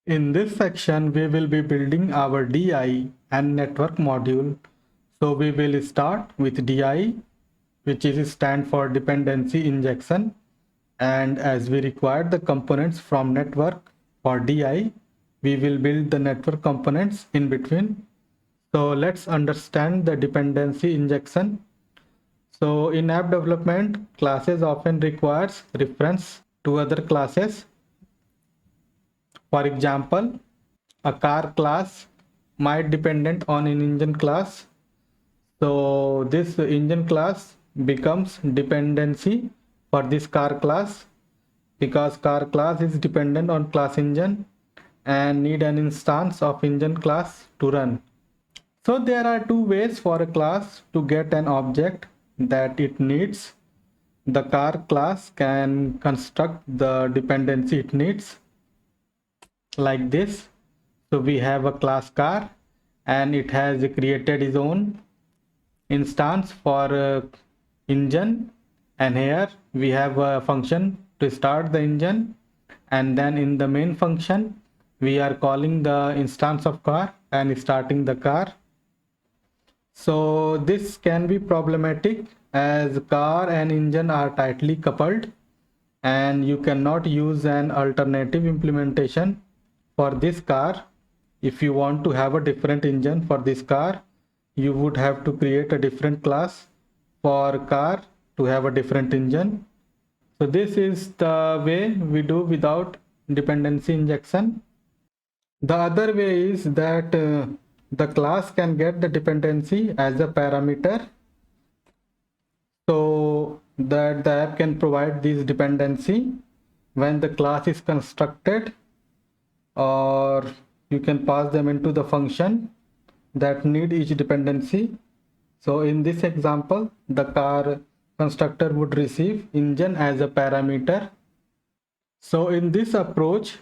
In this section, we will be building our DI and network module. So we will start with DI, which is stand for dependency injection. And as we require the components from network for DI, we will build the network components in between. So let's understand the dependency injection. So in app development, classes often requires reference to other classes. For example, a car class might dependent on an engine class. So this engine class becomes dependency for this car class because car class is dependent on class engine and need an instance of engine class to run. So there are two ways for a class to get an object that it needs. The car class can construct the dependency it needs like this. So we have a class car and it has created its own instance for engine, and here we have a function to start the engine, and then in the main function we are calling the instance of car and starting the car. So this can be problematic as car and engine are tightly coupled and you cannot use an alternative implementation for this car. If you want to have a different engine for this car, you would have to create a different class for car to have a different engine. So this is the way we do without dependency injection. The other way is that the class can get the dependency as a parameter, so that the app can provide this dependency when the class is constructed, or you can pass them into the function that need each dependency. So in this example, the car constructor would receive engine as a parameter. So in this approach,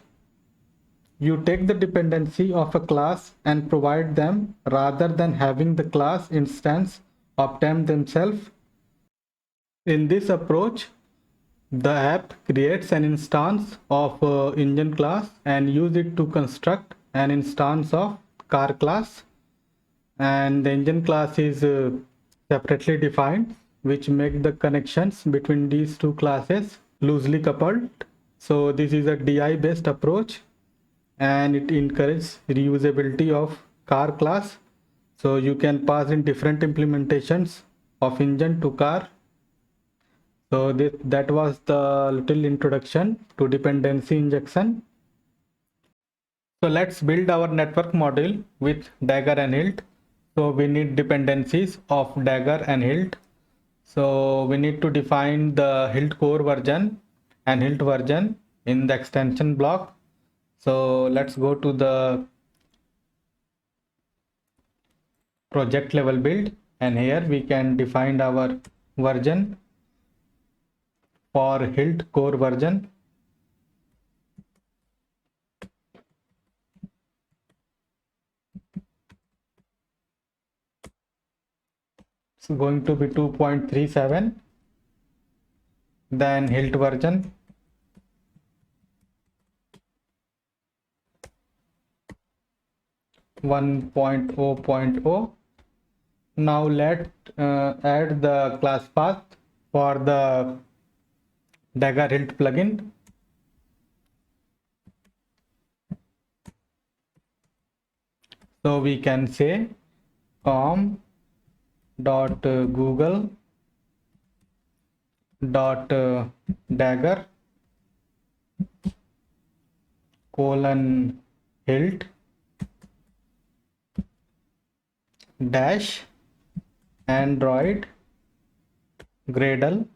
you take the dependency of a class and provide them rather than having the class instance obtain themselves. In this approach, the app creates an instance of engine class and use it to construct an instance of car class, and the engine class is separately defined, which make the connections between these two classes loosely coupled. So this is a DI based approach and it encourages reusability of car class. So you can pass in different implementations of engine to car. So that was the little introduction to dependency injection. So let's build our network model with Dagger and Hilt. So we need dependencies of Dagger and Hilt. So we need to define the Hilt core version and Hilt version in the extension block. So let's go to the project level build, and here we can define our version for Hilt core version. It's going to be 2.37. Then Hilt version 1.0.0. Now let add the class path for the Dagger Hilt plugin. So we can say com.google.dagger :hilt dash Android Gradle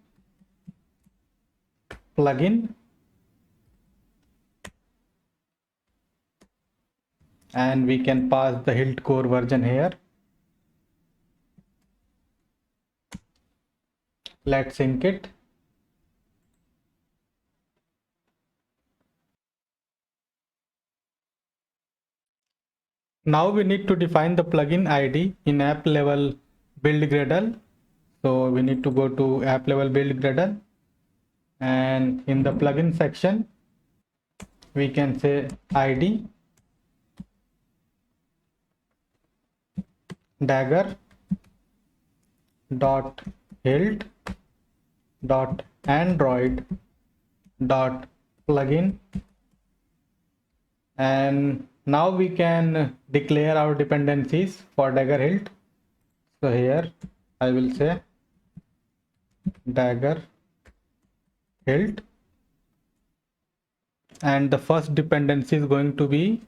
plugin, and we can pass the Hilt core version here. Let's sync it. Now we need to define the plugin ID in app level build Gradle. So we need to go to app level build Gradle, and in the plugin section we can say ID dagger dot hilt dot android dot plugin, and now we can declare our dependencies for dagger hilt. So here I will say dagger hilt, and the first dependency is going to be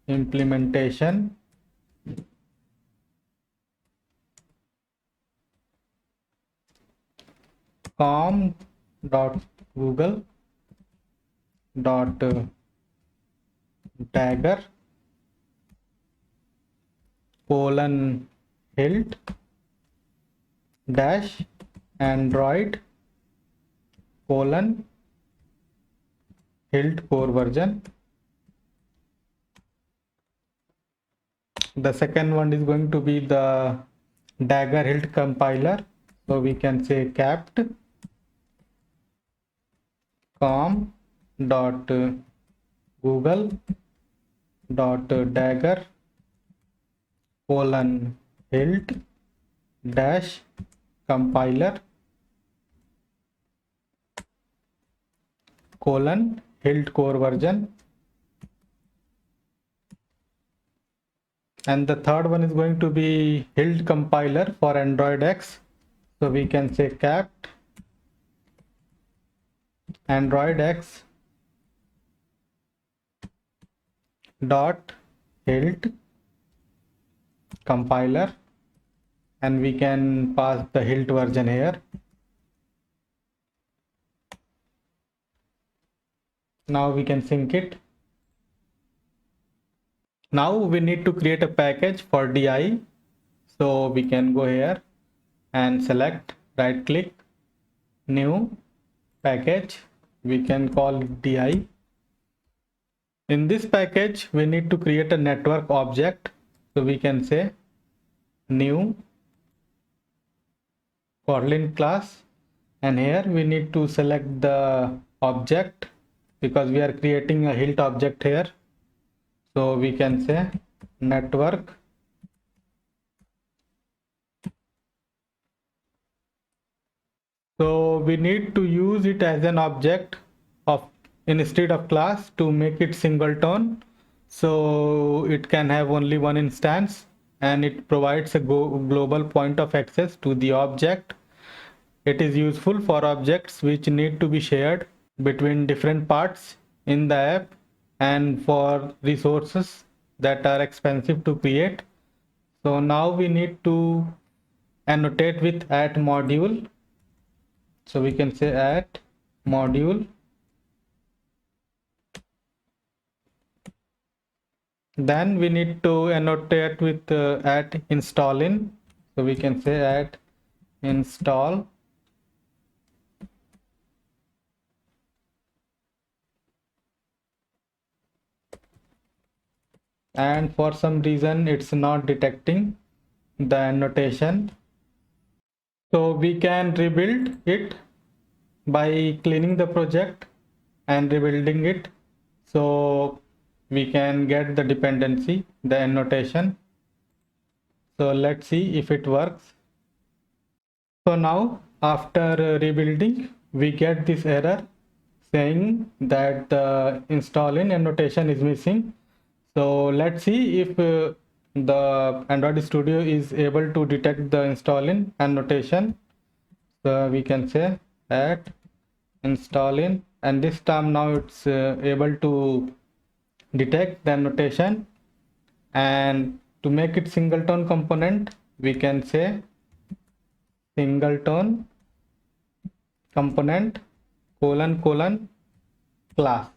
implementation com dot google dot dagger colon hilt dash android colon hilt core version. The second one is going to be the dagger hilt compiler, so we can say capt com dot google dot dagger colon hilt dash compiler colon hilt core version. And the third one is going to be hilt compiler for Android X, so we can say capt Android X dot hilt compiler, and we can pass the hilt version here. Now we can sync it. Now we need to create a package for DI, so we can go here and select, right click, new package, we can call it DI. In this package we need to create a network object, so we can say new Kotlin class, and here we need to select the object because we are creating a hilt object here, so we can say network so we need to use it as an object of instead of class to make it singleton, so it can have only one instance, and it provides a global point of access to the object. It is useful for objects which need to be shared between different parts in the app and for resources that are expensive to create. So now we need to annotate with at module, so we can say at module, then we need to annotate with at installin, so we can say at install, and for some reason it's not detecting the annotation, so we can rebuild it by cleaning the project and rebuilding it, so we can get the dependency, the annotation. So let's see if it works. So now after rebuilding we get this error saying that the installin annotation is missing. So let's see if the Android Studio is able to detect the installin annotation. So we can say at installin, and this time now it's able to detect the annotation, and to make it singleton component we can say singleton component colon colon class.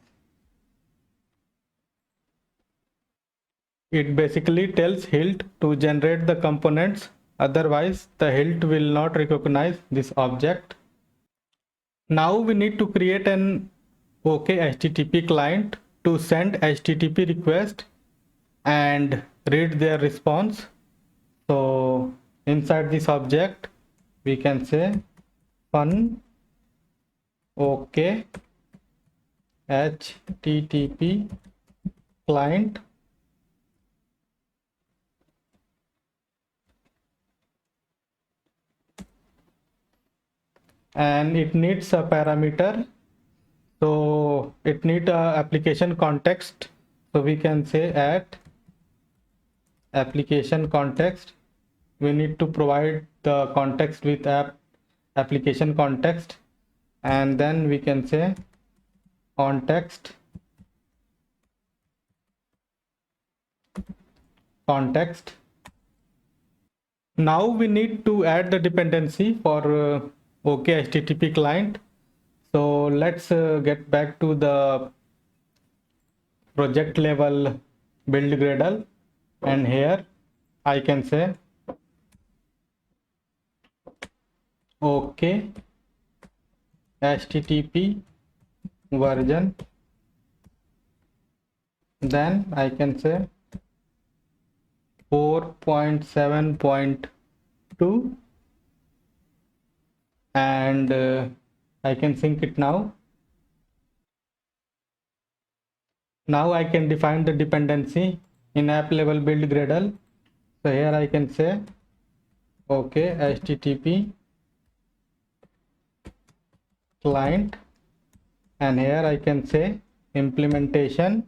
It basically tells hilt to generate the components, otherwise the hilt will not recognize this object. Now we need to create an OK HTTP client to send HTTP request and read their response. So inside this object we can say fun OK HTTP client and it needs a parameter. So it needs a application context. So we can say at application context, we need to provide the context with application context, and then we can say context context. Now we need to add the dependency for OK HTTP client. So let's get back to the project level build Gradle, and here I can say OK HTTP version, then I can say 4.7.2, and I can sync it now. Now I can define the dependency in app level build Gradle. So here I can say OK HTTP client, and here I can say implementation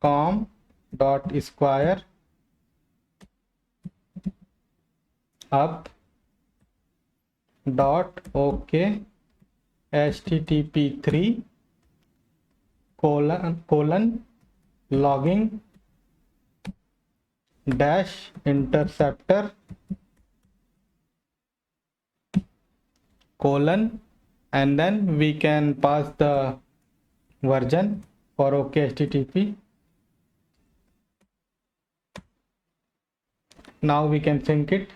com dot square up dot OK HTTP3 colon logging dash interceptor colon, and then we can pass the version for OK HTTP. Now we can sync it.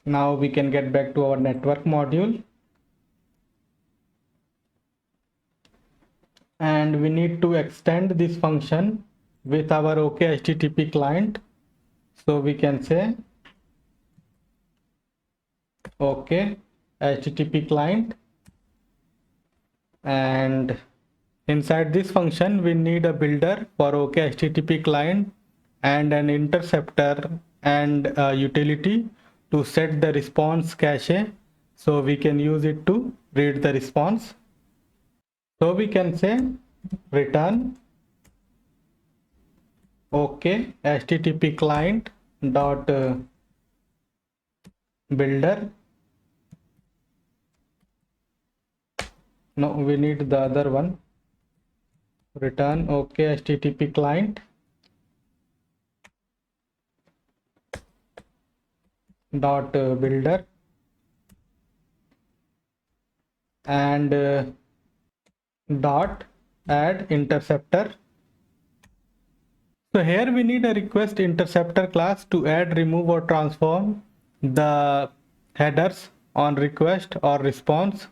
Now we can get back to our network module, and we need to extend this function with our OK HTTP client. So we can say OK HTTP client, and inside this function we need a builder for OK HTTP client and an interceptor and a utility to set the response cache, so we can use it to read the response. So we can say return OK HTTP client dot builder. No, we need the other one. Return OK HTTP client dot builder, and dot add interceptor. So here we need a request interceptor class to add, remove, or transform the headers on request or response.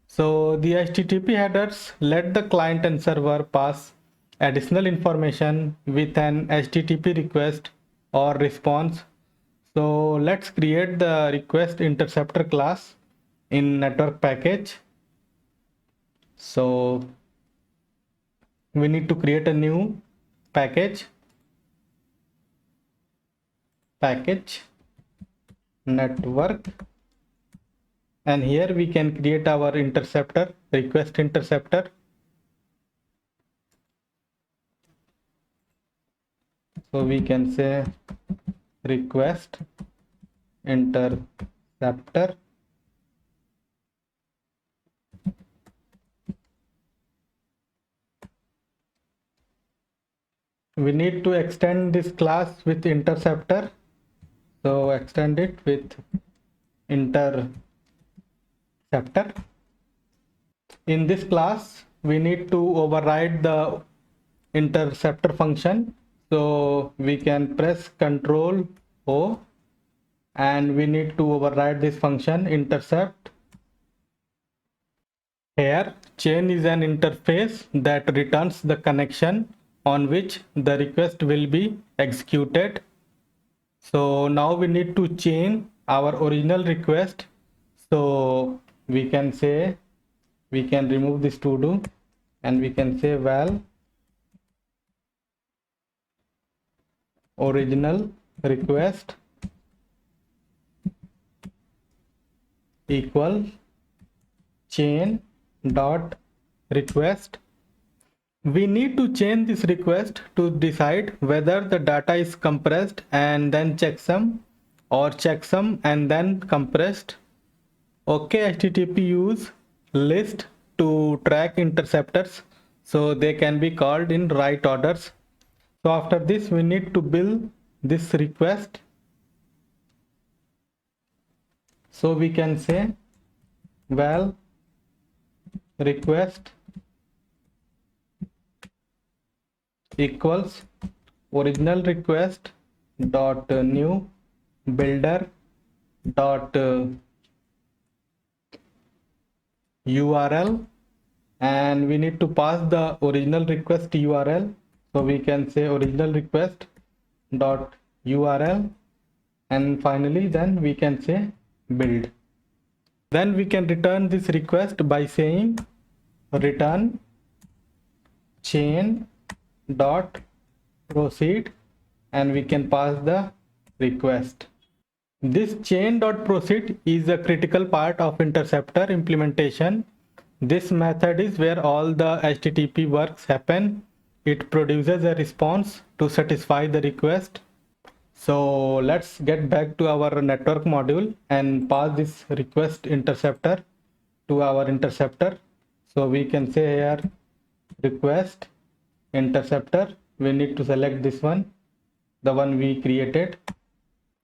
So the HTTP headers let the client and server pass additional information with an HTTP request or response. So let's create the request interceptor class in network package. So we need to create a new package network, and here we can create our interceptor, request interceptor. So we can say request interceptor, we need to extend this class with interceptor. So extend it with interceptor. In this class we need to override the interceptor function. So we can press Ctrl O, and we need to override this function intercept. Here chain is an interface that returns the connection on which the request will be executed. So now we need to chain our original request. So we can say, we can remove this to do, and we can say val original request equal chain dot request. We need to change this request to decide whether the data is compressed and then checksum, or checksum and then compressed. Okay, HTTP use list to track interceptors so they can be called in right orders. So after this we need to build this request. So we can say val request equals original request dot new builder dot URL, and we need to pass the original request URL. So we can say original request dot URL, and finally then we can say build. Then we can return this request by saying return chain dot proceed, and we can pass the request. This chain.proceed is a critical part of interceptor implementation. This method is where all the HTTP works happen. It produces a response to satisfy the request. So let's get back to our network module and pass this request interceptor to our interceptor. So we can say here request interceptor. We need to select this one, the one we created.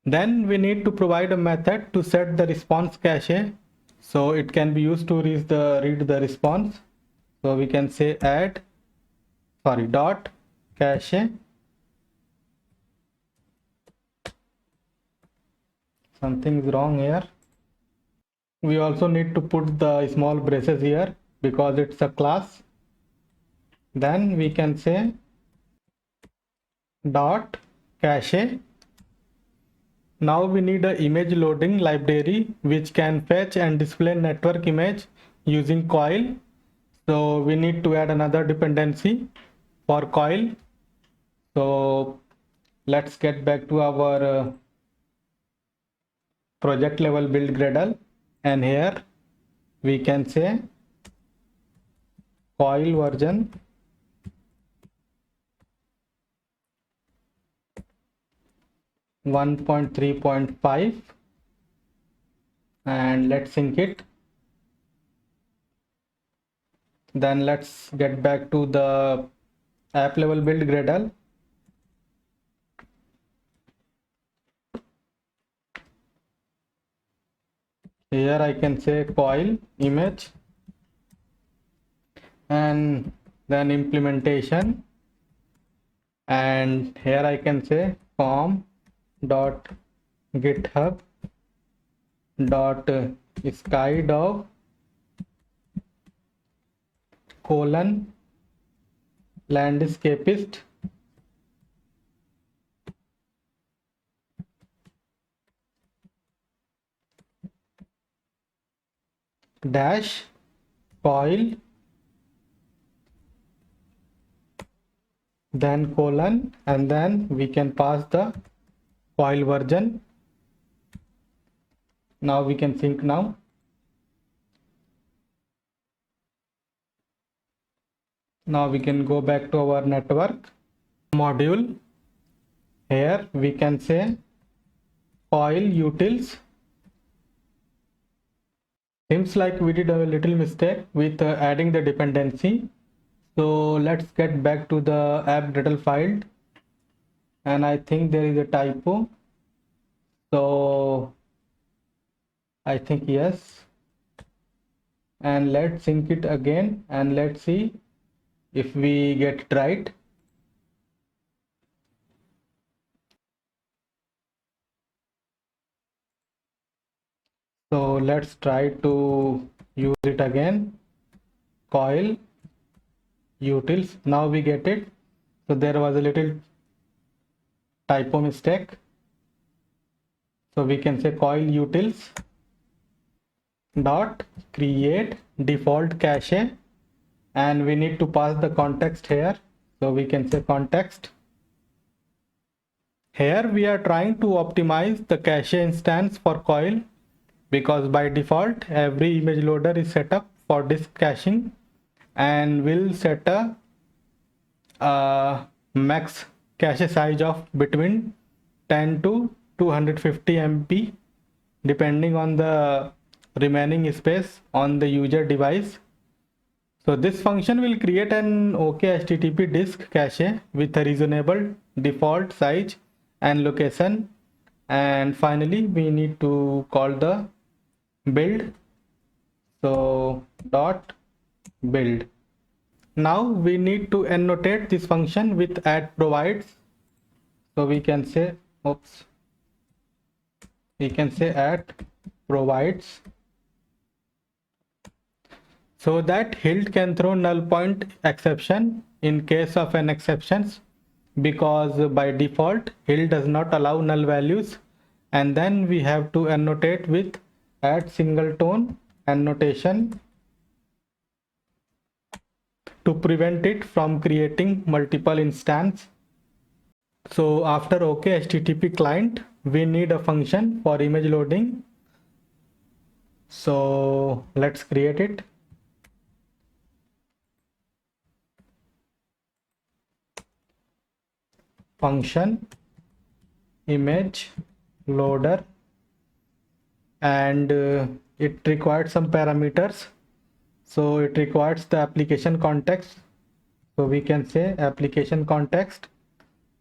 Then we need to provide a method to set the response cache, so it can be used to read the response. So we can say dot cache. Something is wrong here. We also need to put the small braces here because it's a class. Then we can say dot cache. Now we need an image loading library which can fetch and display network image using coil. So we need to add another dependency for coil. So let's get back to our project level build Gradle, and here we can say coil version 1.3.5, and let's sync it. Then let's get back to the app level build Gradle. Here I can say coil image, and then implementation, and here I can say com dot github dot skydog colon landscapist dash coil, then colon, and then we can pass the coil version. Now we can sync now. Now we can go back to our network module. Here we can say coil utils. Seems like we did a little mistake with adding the dependency. So let's get back to the app Gradle file, and I think there is a typo. So I think yes, and let's sync it again and let's see if we get it right. So let's try to use it again. Coil utils. Now we get it. So there was a little typo mistake. So we can say coil utils dot create default cache, and we need to pass the context here. So we can say context. Here we are trying to optimize the cache instance for coil, because by default every image loader is set up for disk caching and will set a max cache size of between 10 to 250 MB depending on the remaining space on the user device. So this function will create an OK HTTP disk cache with a reasonable default size and location. And finally we need to call the build. So dot build. Now we need to annotate this function with add provides. So we can say add provides so that Hilt can throw null point exception in case of an exceptions, because by default Hilt does not allow null values. And then we have to annotate with add singleton annotation to prevent it from creating multiple instances. So after OK HTTP client, we need a function for image loading. So let's create it. Function image loader, and it requires some parameters. So it requires the application context. So we can say application context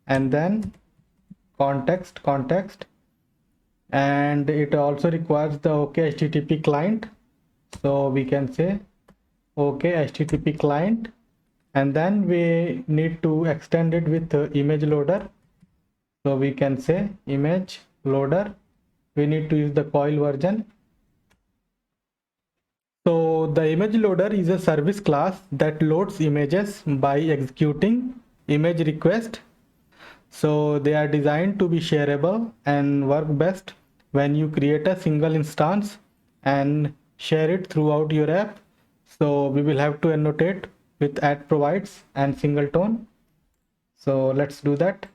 and then context, and it also requires the OK HTTP client. So we can say OK HTTP client, and then we need to extend it with image loader. So we can say image loader. We need to use the coil version. So the image loader is a service class that loads images by executing image request. So they are designed to be shareable and work best when you create a single instance and share it throughout your app. So we will have to annotate with add provides and singleton. So let's do that.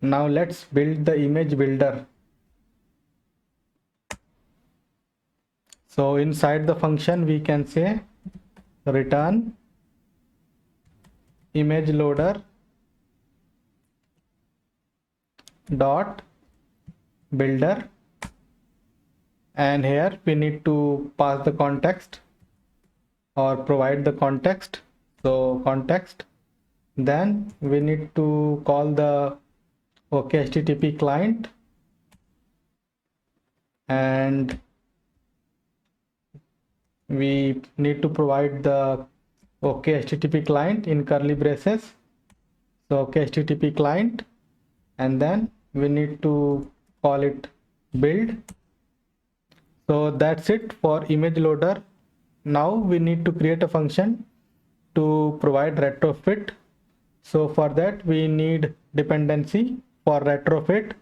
Now let's build the image builder. So inside the function we can say return image loader dot builder, and here we need to pass the context or provide the context. So context, then we need to call the OK HTTP client, and we need to provide the OK HTTP client in curly braces. So OK HTTP client, and then we need to call it build. So that's it for image loader. Now we need to create a function to provide retrofit. So for that we need dependency for retrofit.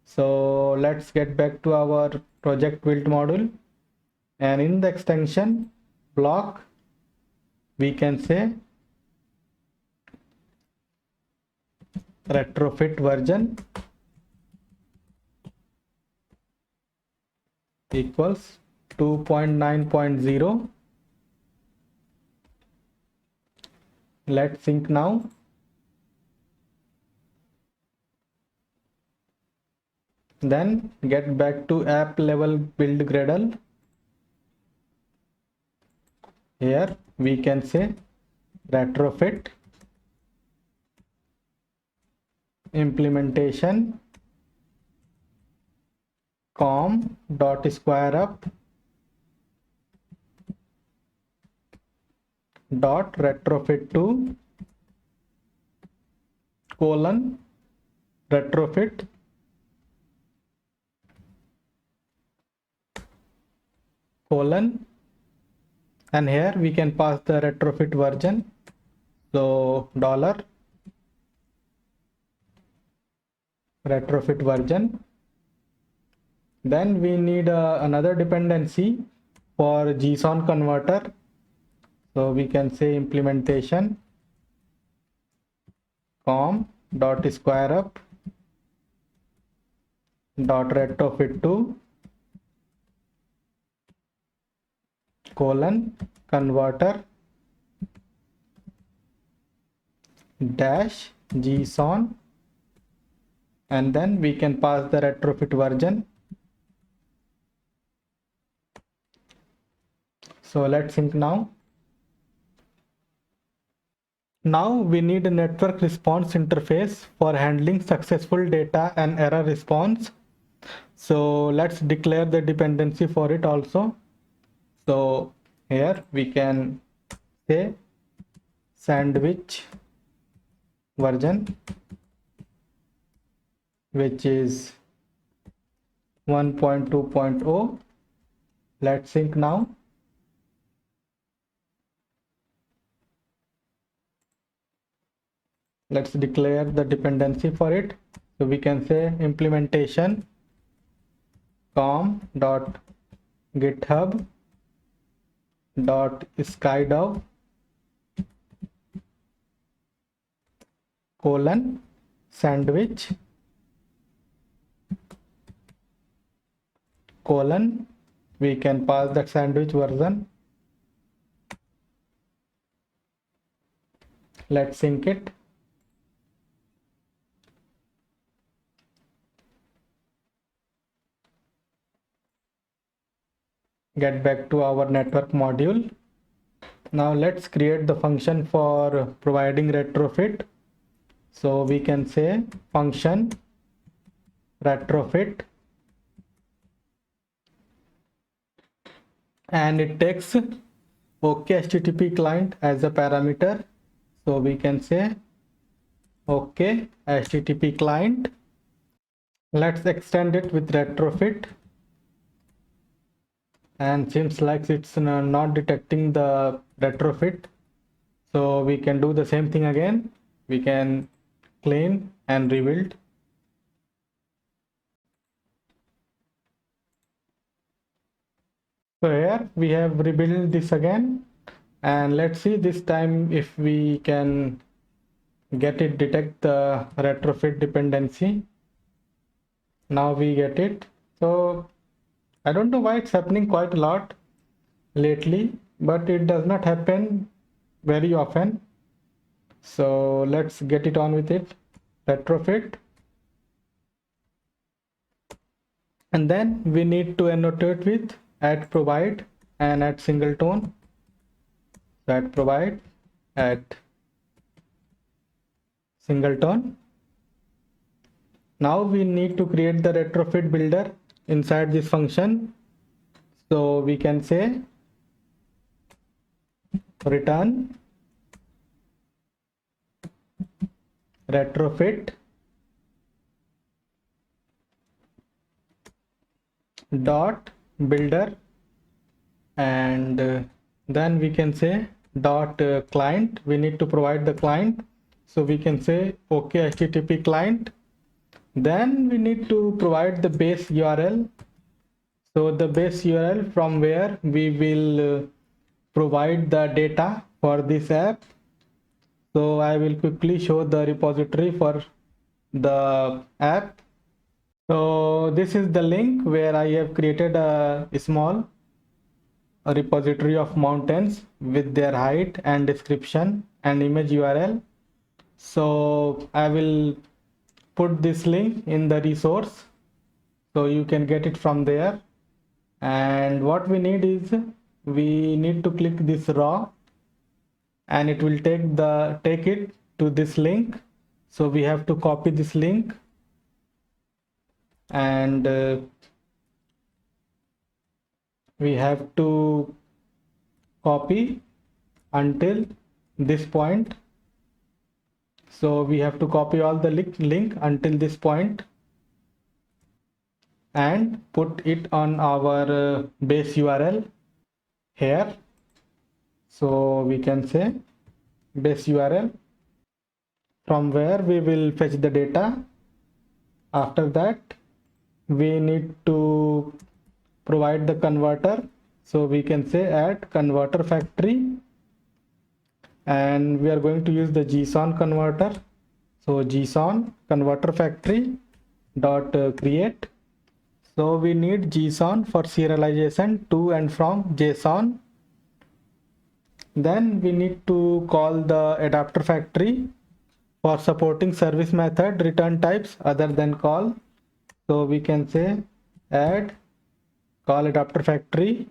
So let's get back to our project build module, and in the extension block we can say retrofit version equals 2.9.0. Let's sync now. Then get back to app level build Gradle. Here we can say retrofit implementation com dot square up dot retrofit to colon retrofit colon, and here we can pass the retrofit version. So dollar retrofit version. Then we need another dependency for JSON converter. So we can say implementation com dot square up dot retrofit to colon converter dash JSON, and then we can pass the retrofit version. So let's sync now. Now we need a network response interface for handling successful data and error response. So let's declare the dependency for it also. So here we can say sandwich version, which is 1.2.0. Let's sync now. Let's declare the dependency for it. So we can say implementation com.github.skydov colon sandwich colon, we can pass that sandwich version. Let's sync it. Get back to our network module. Now let's create the function for providing retrofit. So we can say function retrofit, and it takes OK HTTP client as a parameter. So we can say OK HTTP client. Let's extend it with retrofit, and seems like it's not detecting the retrofit. So we can do the same thing again. We can clean and rebuild. So here we have rebuilt this again, and let's see this time if we can get it detect the retrofit dependency. Now we get it. So I don't know why it's happening quite a lot lately, but it does not happen very often. So let's get it on with it. Retrofit, and then we need to annotate with at provide and at singleton. So at provide at singleton. Now we need to create the retrofit builder inside this function. So we can say return retrofit dot builder, and then we can say dot client. We need to provide the client, so we can say OK HTTP client. Then we need to provide the base URL. So the base URL from where we will provide the data for this app. So I will quickly show the repository for the app. So this is the link where I have created a small repository of mountains with their height and description and image URL. So I will put this link in the resource, so you can get it from there. And what we need is we need to click this raw, and it will take it to this link. So we have to copy this link, and we have to copy until this point. So we have to copy all the link until this point and put it on our base URL here. So we can say base URL from where we will fetch the data. After that, we need to provide the converter. So we can say add converter factory, and we are going to use the JSON converter. So JSON converter factory dot create. So we need JSON for serialization to and from JSON. Then we need to call the adapter factory for supporting service method return types other than call. So we can say add call adapter factory,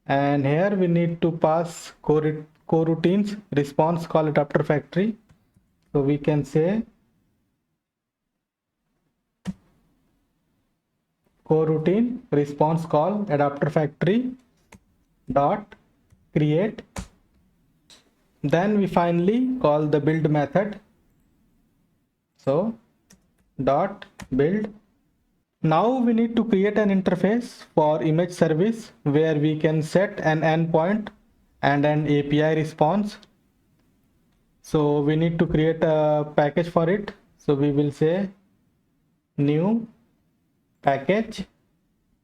and here we need to pass coroutines response call adapter factory. So we can say coroutine response call adapter factory dot create. Then we finally call the build method. So dot build. Now we need to create an interface for image service where we can set an endpoint and an API response. So we need to create a package for it. So we will say new package,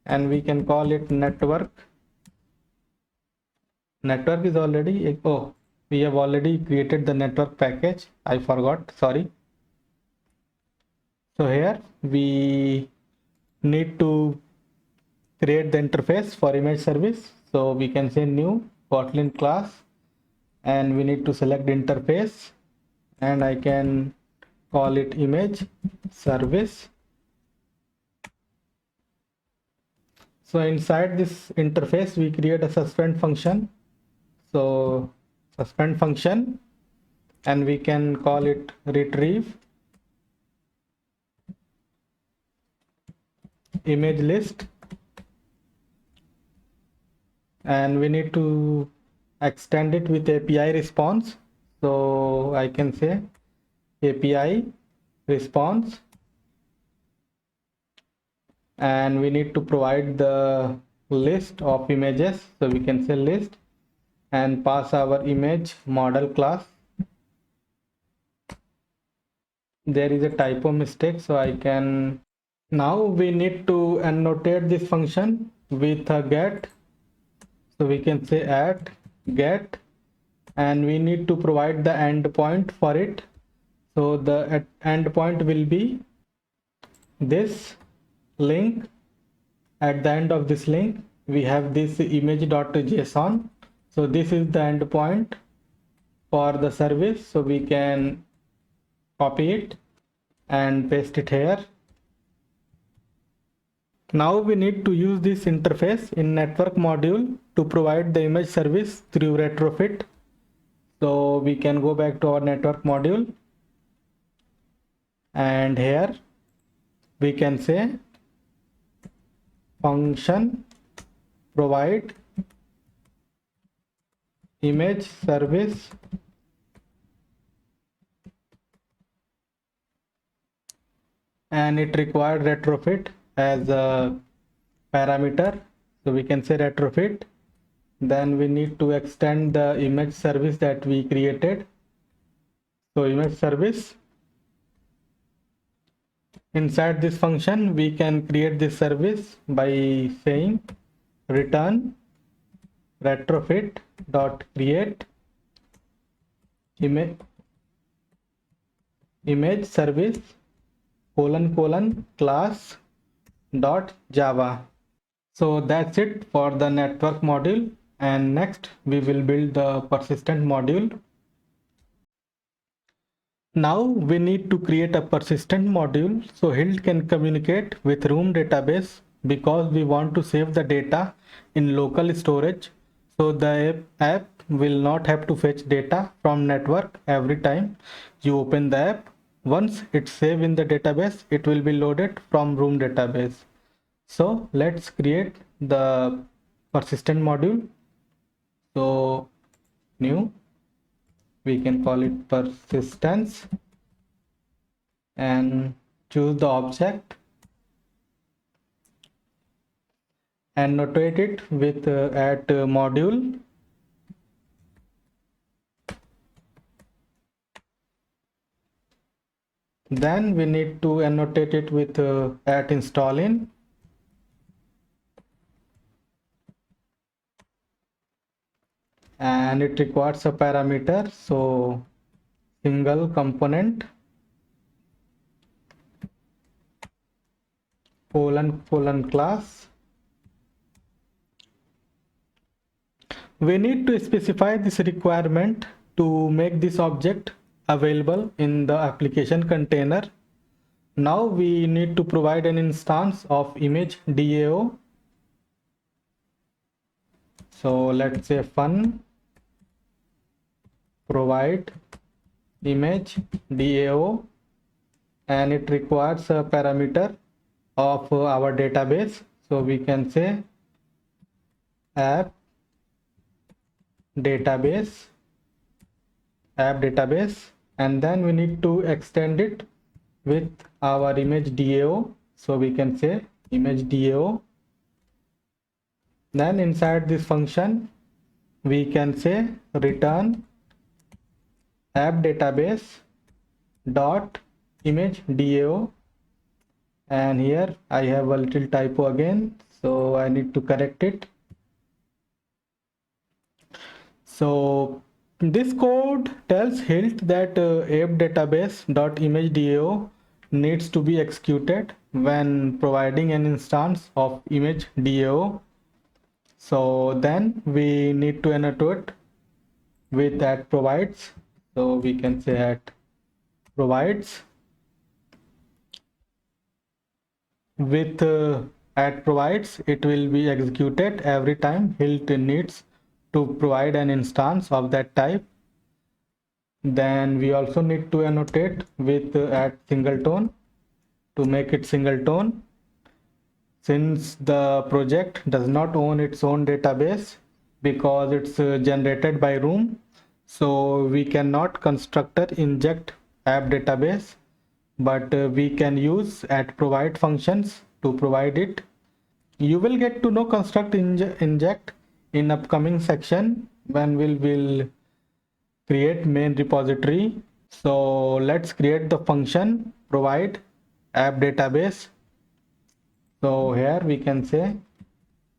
and we can call it network. Network is already, oh, we have already created the network package. I forgot, sorry. So here we need to create the interface for image service. So we can say new Kotlin class, and we need to select interface, and I can call it image service. So inside this interface we create a suspend function. So suspend function, and we can call it retrieve image list, and we need to extend it with API response. So I can say API response, and we need to provide the list of images. So we can say list and pass our image model class. There is a typo mistake, so I can, now we need to annotate this function with a get. So we can say at get, and we need to provide the endpoint for it. So the endpoint will be this link. At the end of this link we have this image.json. So this is the endpoint for the service. So we can copy it and paste it here. Now we need to use this interface in network module to provide the image service through retrofit. So we can go back to our network module, and here we can say function provide image service, and it required retrofit as a parameter. So we can say retrofit. Then we need to extend the image service that we created. So image service, inside this function we can create this service by saying return retrofit dot create image service colon class dot java. So that's it for the network module, and next we will build the persistent module. Now we need to create a persistent module so Hilt can communicate with room database, because we want to save the data in local storage. So the app will not have to fetch data from network every time you open the app. Once it's saved in the database, it will be loaded from room database. So let's create the persistent module. So new, we can call it persistence, and choose the object, annotate it with at module, then we need to annotate it with at installing, and it requires a parameter, so single component class. We need to specify this requirement to make this object available in the application container. Now we need to provide an instance of image DAO. So let's say fun provide image DAO, and it requires a parameter of our database. So we can say app database, and then we need to extend it with our image DAO. So we can say image DAO. Then inside this function we can say return app database dot image DAO, and here I have a little typo again, so I need to correct it. So this code tells Hilt that app database dot image DAO needs to be executed when providing an instance of image DAO. So then we need to annotate with at provides. So we can say at provides. With at provides, it will be executed every time Hilt needs to provide an instance of that type. Then we also need to annotate with at singleton to make it singleton. Since the project does not own its own database because it's generated by Room, so we cannot constructor inject app database, but we can use at provide functions to provide it. You will get to know construct inject in upcoming section when we'll create main repository. So let's create the function provide app database. So here we can say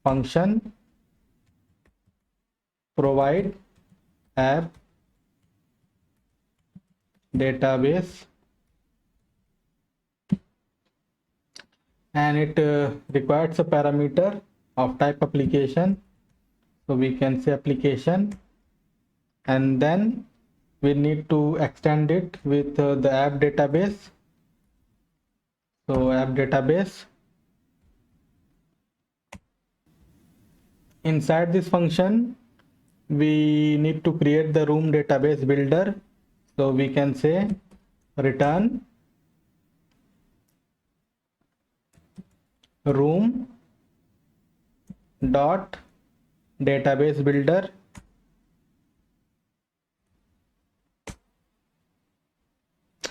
function provide app database, and it requires a parameter of type application. So we can say application, and then we need to extend it with the app database. So app database. Inside this function we need to create the Room database builder. So we can say return Room dot database builder,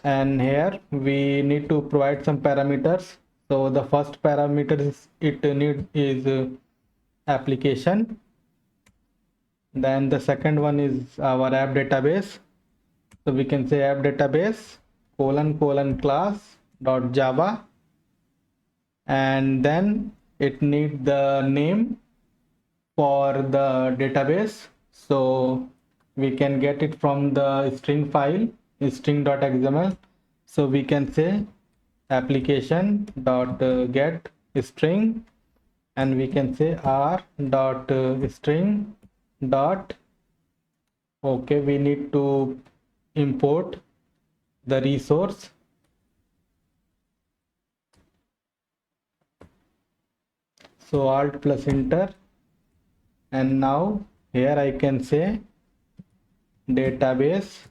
and here we need to provide some parameters. So the first parameter is application, then the second one is our app database. So we can say app database class dot java, and then it needs the name for the database. So we can get it from the string file string.xml. So we can say application dot get string, and we can say r dot string dot, okay, we need to import the resource. So alt plus enter, and now here I can say database,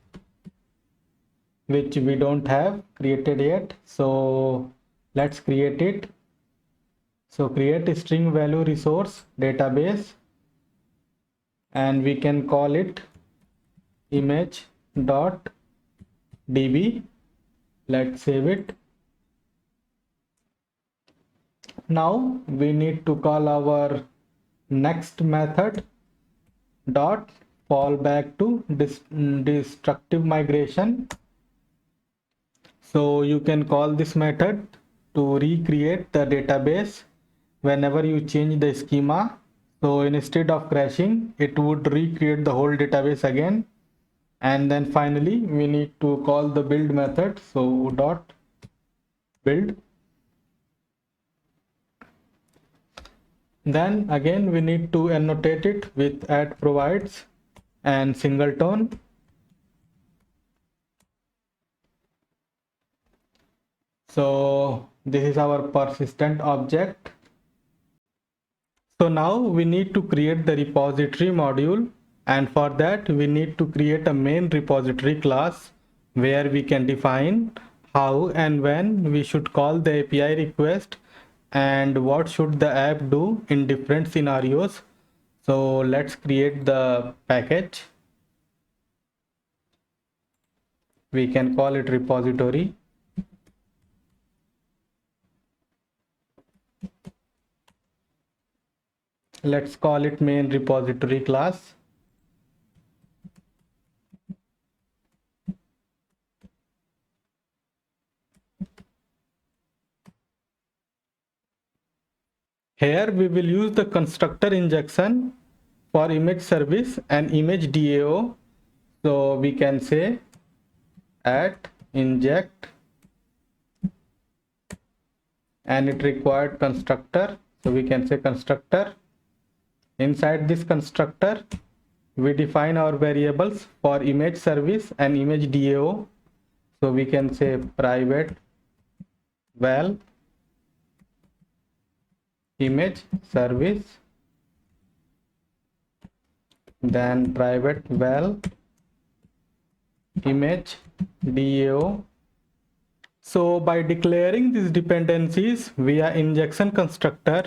which we don't have created yet. So let's create it. So create string value resource database, and we can call it image dot db. Let's save it. Now we need to call our next method dot fallback to destructive migration. So you can call this method to recreate the database whenever you change the schema. So instead of crashing, it would recreate the whole database again. And then finally we need to call the build method. So dot build, Then again we need to annotate it with add provides and singleton. So this is our persistent object. So now we need to create the repository module, and for that we need to create a main repository class where we can define how and when we should call the API request and what should the app do in different scenarios. So let's create the package. We can call it repository. Let's call it main repository class. Here we will use the constructor injection for image service and image DAO. So we can say at inject and it required constructor. So we can say constructor. Inside this constructor, we define our variables for image service and image DAO. So we can say private val image service, then private val image DAO. So by declaring these dependencies via injection constructor,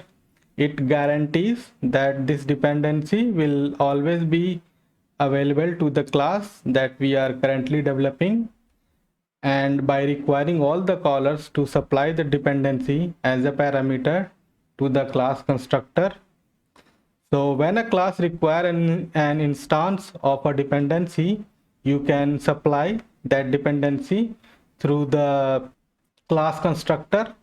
it guarantees that this dependency will always be available to the class that we are currently developing, and by requiring all the callers to supply the dependency as a parameter to the class constructor. So when a class requires an instance of a dependency, you can supply that dependency through the class constructor,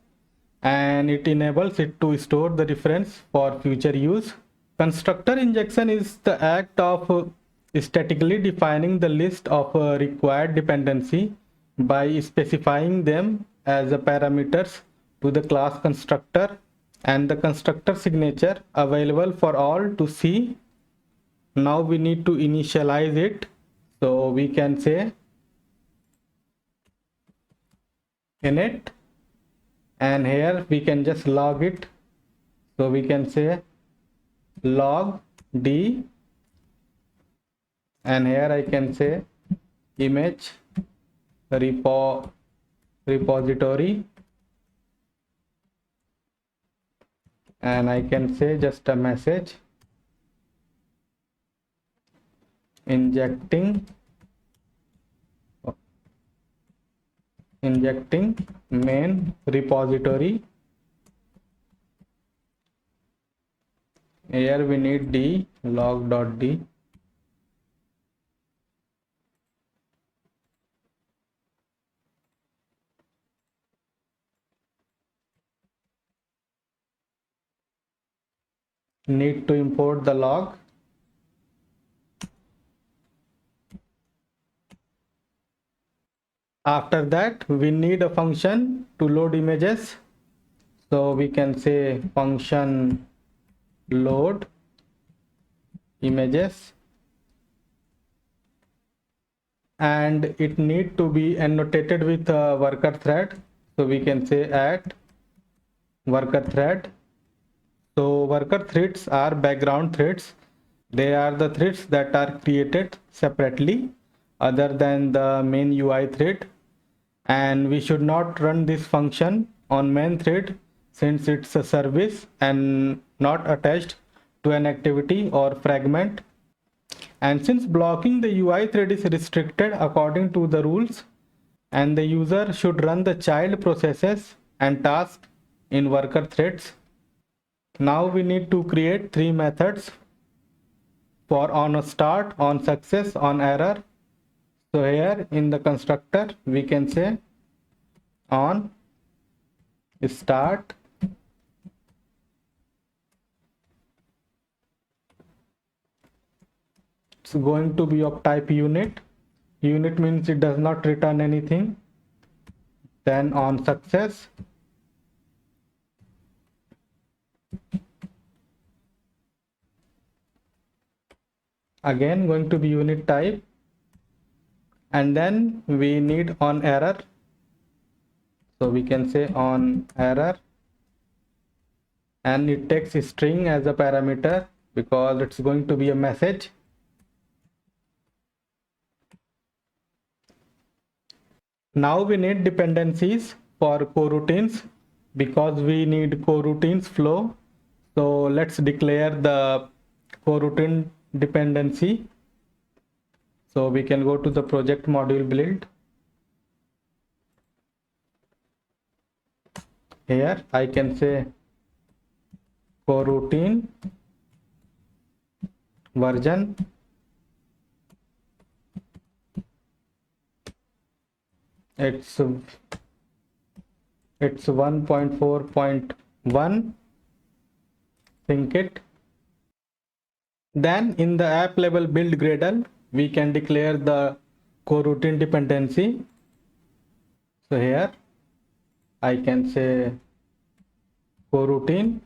and it enables it to store the reference for future use. Constructor injection is the act of statically defining the list of required dependency by specifying them as parameters to the class constructor and the constructor signature available for all to see. Now we need to initialize it. So we can say init, and here we can just log it. So we can say log d, and here I can say image repository, and I can say just a message injecting main repository. Here we need d log.d. Need to import the log. After that, we need a function to load images. So we can say function load images, and it need to be annotated with a worker thread. So we can say at worker thread. So worker threads are background threads. They are the threads that are created separately other than the main UI thread, and we should not run this function on main thread since it's a service and not attached to an activity or fragment. And since blocking the UI thread is restricted according to the rules, and the user should run the child processes and tasks in worker threads. Now we need to create 3 methods for on start, on success, on error. So here in the constructor we can say on start, it's going to be of type unit. Unit means it does not return anything. Then on success, again going to be unit type, and then we need on error, so we can say on error, and it takes a string as a parameter because it's going to be a message. Now we need dependencies for coroutines because we need coroutines flow. So let's declare the coroutine dependency. So we can go to the project module build. Here I can say coroutine version it's 1.4.1. sync it. Then in the app level build Gradle, we can declare the coroutine dependency. So here I can say coroutine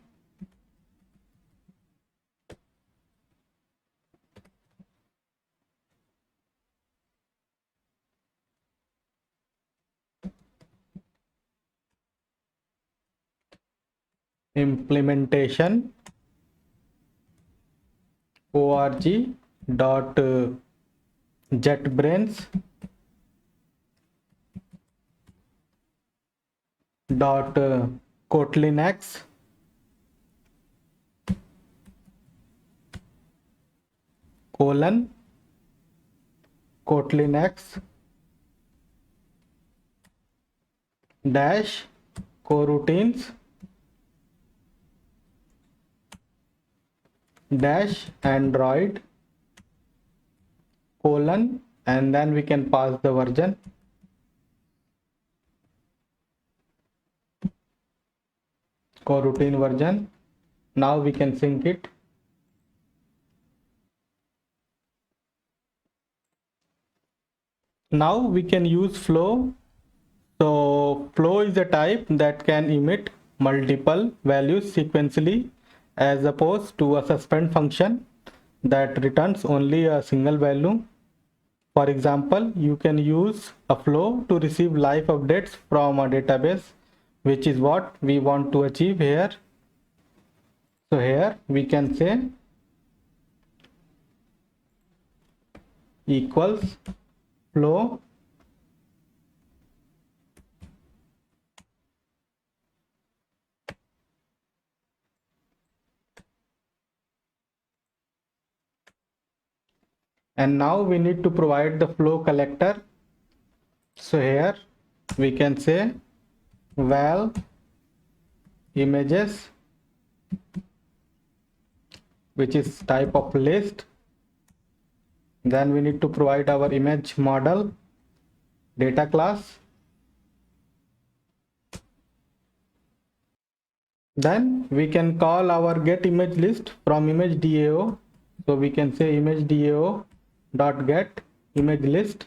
implementation org.jetbrains dot kotlinx colon kotlinx dash coroutines dash android colon, and then we can pass the version. Coroutine version. Now we can sync it. Now we can use flow. So flow is a type that can emit multiple values sequentially as opposed to a suspend function that returns only a single value. For example, you can use a flow to receive live updates from a database, which is what we want to achieve here. So here we can say equals flow and now we need to provide the flow collector. So here we can say val images, which is type of list. Then we need to provide our image model data class. Then we can call our get image list from image DAO. So we can say image DAO dot get image list.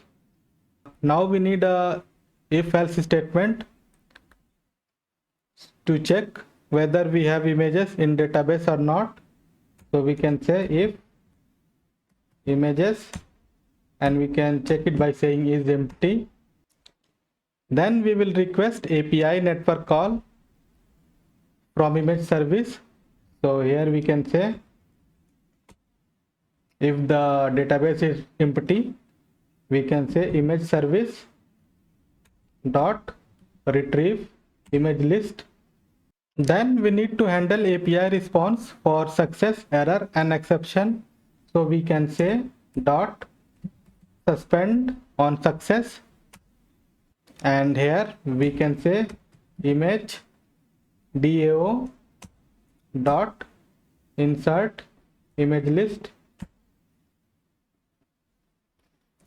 Now we need a if else statement to check whether we have images in database or not. So we can say if images, and we can check it by saying is empty. Then we will request API network call from image service. So here we can say if the database is empty, we can say image service dot retrieve image list. Then we need to handle API response for success, error and exception. So we can say dot suspend on success, and here we can say image DAO dot insert image list,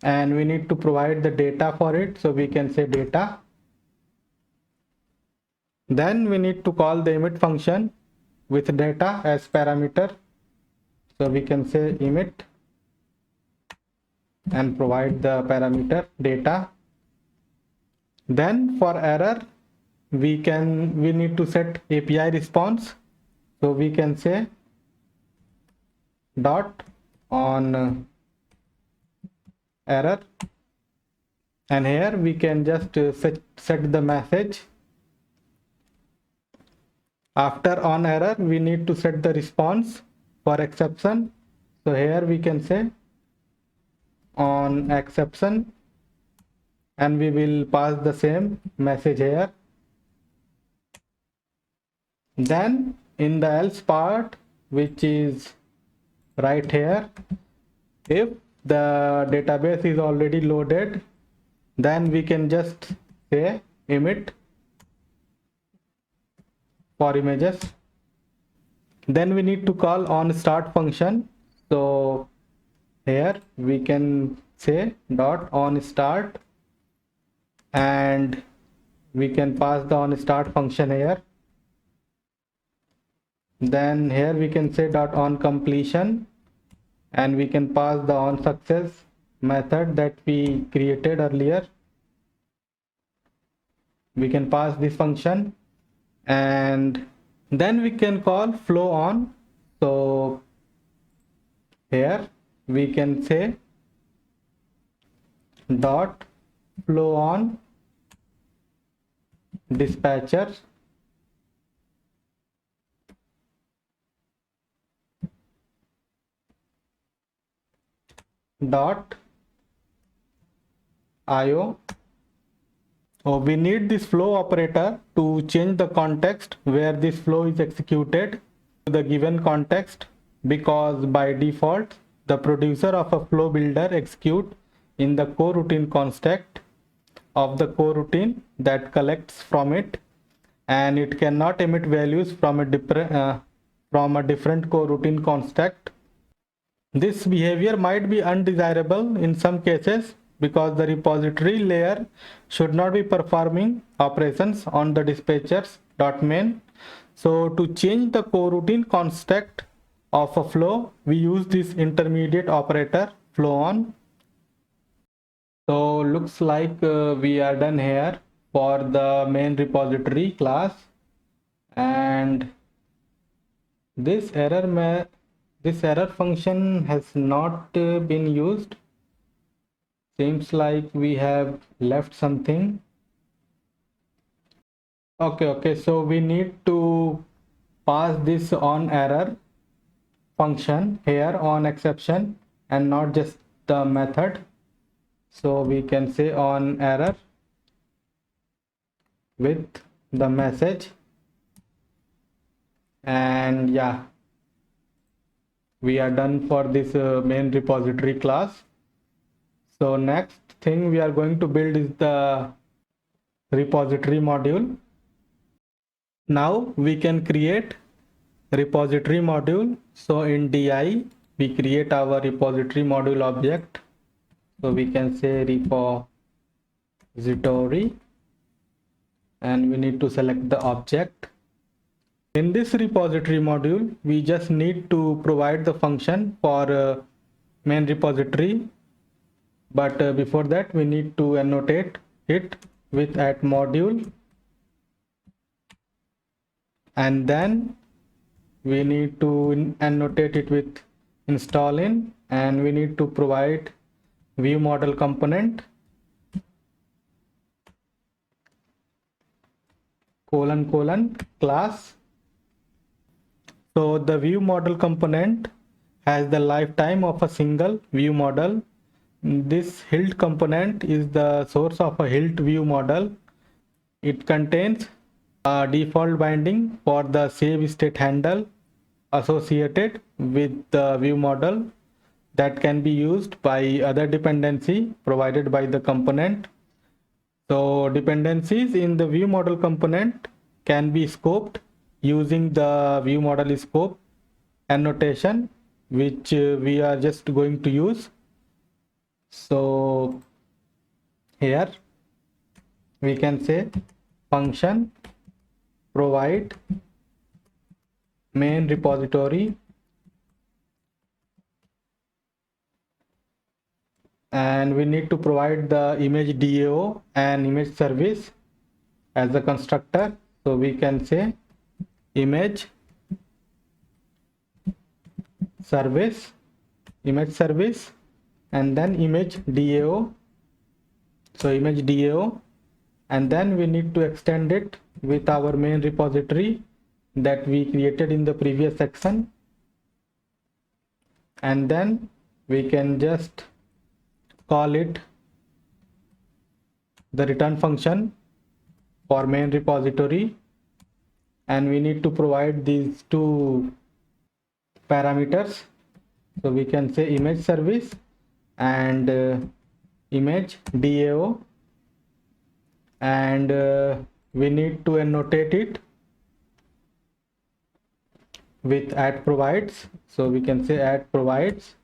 and we need to provide the data for it. So we can say data. Then we need to call the emit function with data as parameter. So we can say emit and provide the parameter data. Then for error, we need to set API response. So we can say dot on error, and here we can just set the message. After on error, we need to set the response for exception. So here we can say on exception, and we will pass the same message here. Then in the else part, which is right here, if the database is already loaded, then we can just say emit for images. Then we need to call on start function. So here we can say dot on start, and we can pass the on start function here. Then here we can say dot on completion, and we can pass the on success method that we created earlier. We can pass this function, and then we can call flow on. So here we can say dot flow on dispatcher, dot io. Oh, we need this flow operator to change the context where this flow is executed to the given context, because by default the producer of a flow builder execute in the coroutine context of the coroutine that collects from it, and it cannot emit values from a different coroutine context. This behavior might be undesirable in some cases, because the repository layer should not be performing operations on the dispatchers.main. So to change the coroutine context of a flow, we use this intermediate operator flow on. So looks like we are done here for the main repository class, and this error function has not been used. Seems like we have left something. Okay, so we need to pass this on error function here on exception, and not just the method. So we can say on error with the message, and yeah, we are done for this main repository class. So next thing we are going to build is the repository module. Now we can create repository module. So in DI we create our repository module object. So we can say repository, and we need to select the object. In this repository module, we just need to provide the function for main repository. But before that, we need to annotate it with @module, and then we need to annotate it with install in, and we need to provide view model component class. So the view model component has the lifetime of a single view model. This HILT component is the source of a HILT view model. It contains a default binding for the save state handle associated with the view model that can be used by other dependency provided by the component. So dependencies in the view model component can be scoped using the view model scope annotation, which we are just going to use. So here we can say function provide main repository, and we need to provide the image DAO and image service as a constructor. So we can say image service, and then image DAO. So image DAO, and then we need to extend it with our main repository that we created in the previous section, and then we can just call it the return function for main repository, and we need to provide these two parameters. So we can say image service and image DAO, and we need to annotate it with at provides. So we can say at provides,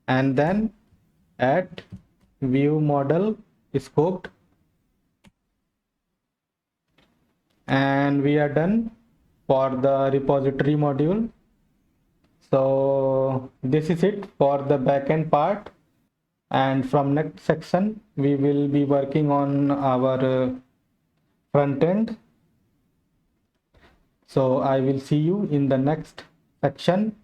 and then at view model scoped, and we are done for the repository module. So this is it for the backend part, and from next section we will be working on our front end. So I will see you in the next section.